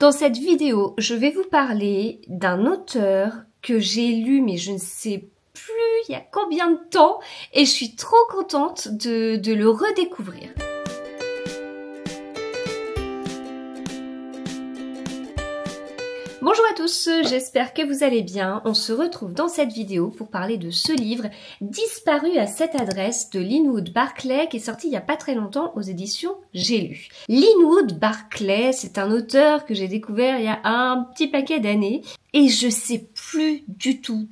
Dans cette vidéo, je vais vous parler d'un auteur que j'ai lu, mais je ne sais plus il y a combien de temps, et je suis trop contente de le redécouvrir. Bonjour à tous, j'espère que vous allez bien. On se retrouve dans cette vidéo pour parler de ce livre Disparu à cette adresse de Linwood Barclay qui est sorti il n'y a pas très longtemps aux éditions J'ai lu. Linwood Barclay, c'est un auteur que j'ai découvert il y a un petit paquet d'années et je sais plus du tout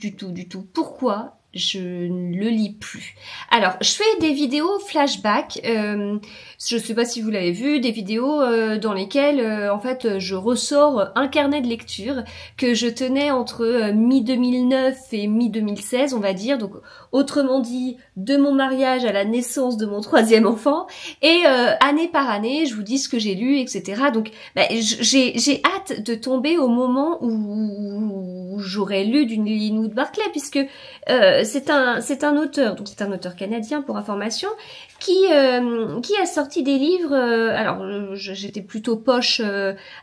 pourquoi je ne le lis plus. Alors, je fais des vidéos flashback, je sais pas si vous l'avez vu, des vidéos dans lesquelles, en fait, je ressors un carnet de lecture que je tenais entre mi-2009 et mi-2016, on va dire, donc autrement dit, de mon mariage à la naissance de mon troisième enfant, et année par année, je vous dis ce que j'ai lu, etc. Donc, j'ai hâte de tomber au moment où j'aurais lu d'une Linwood Barclay, puisque c'est un auteur, donc c'est un auteur canadien pour information, qui a sorti des livres. Alors j'étais plutôt poche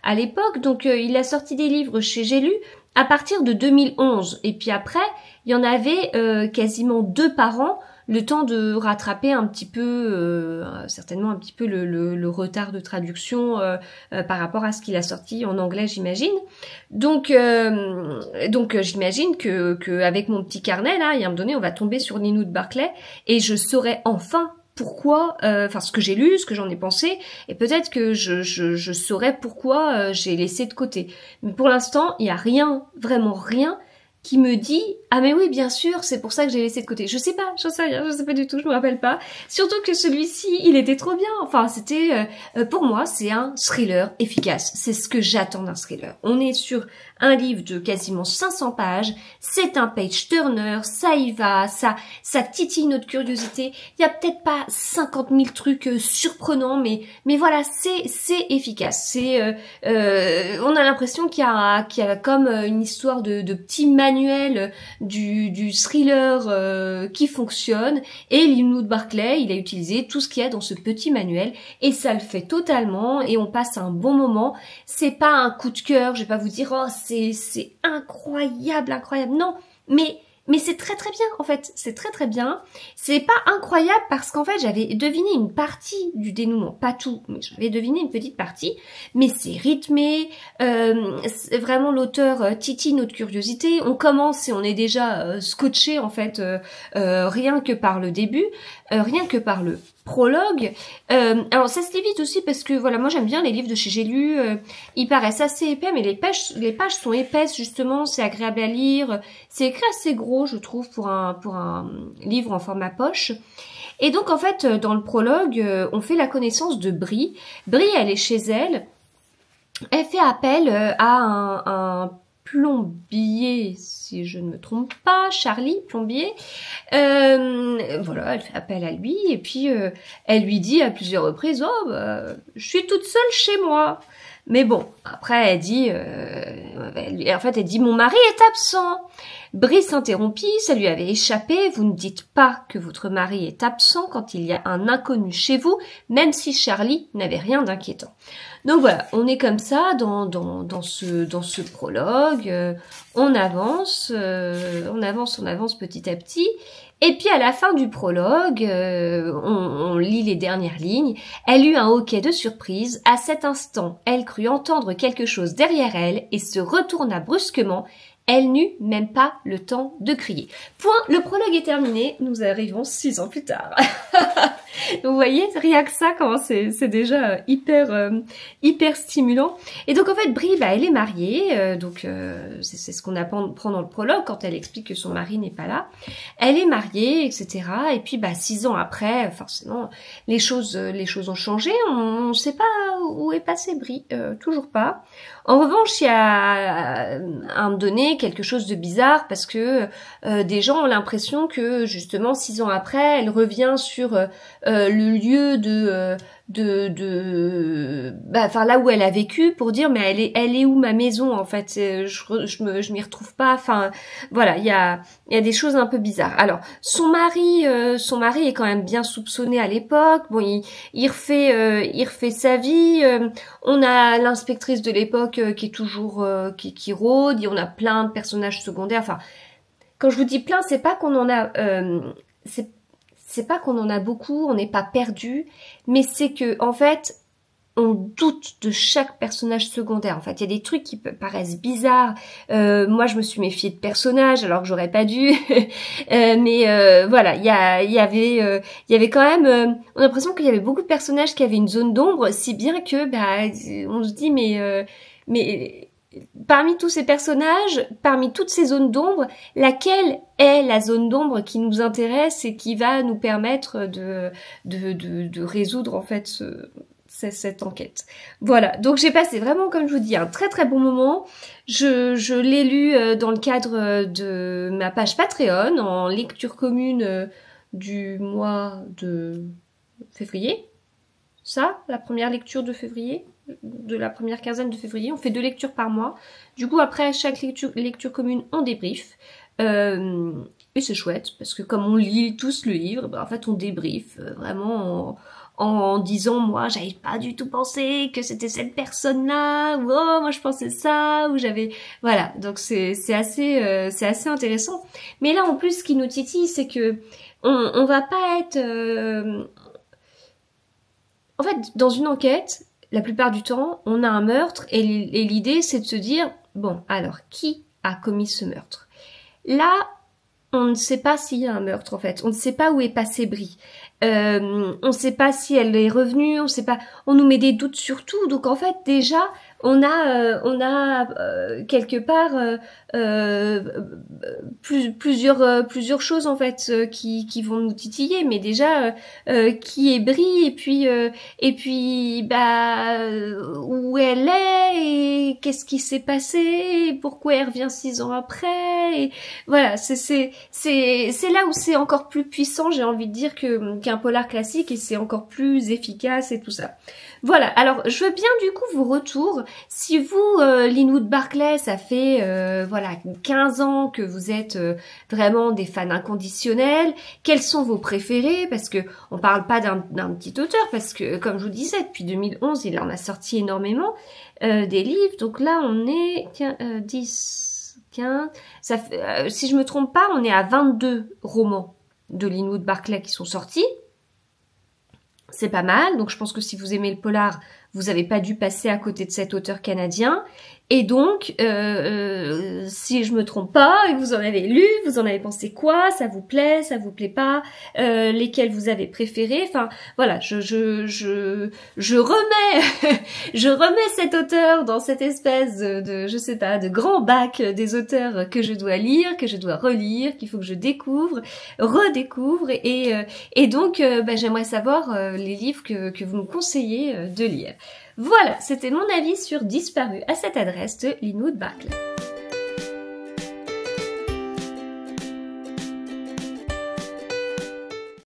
à l'époque, donc il a sorti des livres chez J'ai lu à partir de 2011, et puis après il y en avait quasiment 2 par an. Le temps de rattraper un petit peu, certainement un petit peu le retard de traduction par rapport à ce qu'il a sorti en anglais, j'imagine. Donc j'imagine que avec mon petit carnet là, il y a un moment donné, on va tomber sur Linwood Barclay et je saurai enfin pourquoi, enfin ce que j'ai lu, ce que j'en ai pensé, et peut-être que je saurai pourquoi j'ai laissé de côté. Mais pour l'instant, il y a rien, vraiment rien, qui me dit « Ah mais oui, bien sûr, c'est pour ça que j'ai laissé de côté. » Je sais pas, j'en sais rien, je sais pas du tout, je me rappelle pas. Surtout que celui-ci, il était trop bien. Enfin, c'était... pour moi, c'est un thriller efficace. C'est ce que j'attends d'un thriller. On est sur un livre de quasiment 500 pages. C'est un page-turner, ça y va, ça titille notre curiosité. Il y a peut-être pas 50 000 trucs surprenants, mais voilà, c'est efficace. C'est... on a l'impression qu'il y a comme une histoire de petit manuel du thriller qui fonctionne, et Linwood Barclay, il a utilisé tout ce qu'il y a dans ce petit manuel et ça le fait totalement et on passe un bon moment. C'est pas un coup de cœur, je vais pas vous dire oh c'est incroyable, non, mais c'est très très bien en fait, c'est très très bien. C'est pas incroyable parce qu'en fait j'avais deviné une partie du dénouement, pas tout, mais j'avais deviné une petite partie, mais c'est rythmé, vraiment l'auteur titille notre curiosité, on commence et on est déjà scotché en fait, rien que par le début, rien que par le prologue. Alors ça se lit vite aussi parce que voilà, moi j'aime bien les livres de chez J'ai lu, ils paraissent assez épais, mais les pages sont épaisses justement, c'est agréable à lire, c'est écrit assez gros je trouve pour un livre en format poche. Et donc en fait dans le prologue on fait la connaissance de Brie. Brie, elle est chez elle, elle fait appel à un plombier, si je ne me trompe pas, Charlie, plombier. Voilà, elle fait appel à lui et puis elle lui dit à plusieurs reprises « Oh, je suis toute seule chez moi ». Mais bon, après elle dit, elle dit « Mon mari est absent ». Brie s'interrompit, ça lui avait échappé. Vous ne dites pas que votre mari est absent quand il y a un inconnu chez vous, même si Charlie n'avait rien d'inquiétant. Donc voilà, on est comme ça dans ce prologue. On avance petit à petit. Et puis à la fin du prologue, on lit les dernières lignes. Elle eut un hoquet de surprise. À cet instant, elle crut entendre quelque chose derrière elle et se retourna brusquement. Elle n'eut même pas le temps de crier. Point, le prologue est terminé, nous arrivons 6 ans plus tard. Vous voyez, rien que ça, comment c'est déjà hyper stimulant. Et donc en fait, Brie, elle est mariée, donc c'est ce qu'on apprend dans le prologue quand elle explique que son mari n'est pas là. Elle est mariée, etc. Et puis 6 ans après, forcément, les choses ont changé. On ne sait pas où est passée Brie, toujours pas. En revanche, il y a à un moment donné quelque chose de bizarre parce que des gens ont l'impression que justement 6 ans après, elle revient sur le lieu enfin là où elle a vécu pour dire mais elle est où ma maison en fait, je m'y retrouve pas, enfin voilà, il y a des choses un peu bizarres. Alors son mari est quand même bien soupçonné à l'époque. Bon, il refait sa vie. On a l'inspectrice de l'époque qui est toujours qui rôde, et on a plein de personnages secondaires. Enfin, quand je vous dis plein, c'est pas qu'on en a c'est pas qu'on en a beaucoup, on n'est pas perdu, mais c'est que en fait on doute de chaque personnage secondaire. En fait, il y a des trucs qui paraissent bizarres. Moi, je me suis méfiée de personnages alors que j'aurais pas dû. Mais voilà, il y avait quand même. On a l'impression qu'il y avait beaucoup de personnages qui avaient une zone d'ombre, si bien que on se dit mais parmi tous ces personnages, parmi toutes ces zones d'ombre, laquelle est la zone d'ombre qui nous intéresse et qui va nous permettre de résoudre en fait cette enquête. Voilà, donc j'ai passé vraiment, comme je vous dis, un très très bon moment. Je l'ai lu dans le cadre de ma page Patreon, en lecture commune du mois de février. Ça, la première lecture de février, de la première quinzaine de février. On fait 2 lectures par mois. Du coup, après chaque lecture commune, on débrief. Et c'est chouette, parce que comme on lit tous le livre, en fait, on débrief vraiment en disant, moi, j'avais pas du tout pensé que c'était cette personne-là, ou oh, moi, je pensais ça, ou j'avais... Voilà, donc c'est assez intéressant. Mais là, en plus, ce qui nous titille, c'est que on va pas être... En fait, dans une enquête, la plupart du temps, on a un meurtre et l'idée, c'est de se dire, bon, alors, qui a commis ce meurtre? Là, on ne sait pas s'il y a un meurtre, en fait. On ne sait pas où est passée Brie. On ne sait pas si elle est revenue, on sait pas. On nous met des doutes sur tout. Donc, en fait, déjà, on a quelque part plusieurs choses en fait qui vont nous titiller, mais déjà qui est Brie et puis où elle est et qu'est-ce qui s'est passé et pourquoi elle revient 6 ans après, et voilà, c'est là où c'est encore plus puissant, j'ai envie de dire, qu'un polar classique, et c'est encore plus efficace et tout ça. Voilà, alors je veux bien du coup vos retours. Si vous, Linwood Barclay, ça fait voilà 15 ans que vous êtes vraiment des fans inconditionnels, quels sont vos préférés? Parce que on parle pas d'un petit auteur, parce que comme je vous disais, depuis 2011, il en a sorti énormément des livres. Donc là, on est 10, 15... Ça fait, si je me trompe pas, on est à 22 romans de Linwood Barclay qui sont sortis. C'est pas mal, donc je pense que si vous aimez le polar, vous n'avez pas dû passer à côté de cet auteur canadien. Et donc, si je me trompe pas, et que vous en avez lu, vous en avez pensé quoi? Ça vous plaît pas? Lesquels vous avez préférés? Enfin, voilà, je remets, je remets cet auteur dans cette espèce de, je sais pas, de grand bac des auteurs que je dois lire, que je dois relire, qu'il faut que je découvre, redécouvre, et donc, j'aimerais savoir les livres que vous me conseillez de lire. Voilà, c'était mon avis sur Disparu à cette adresse de Linwood Barclay.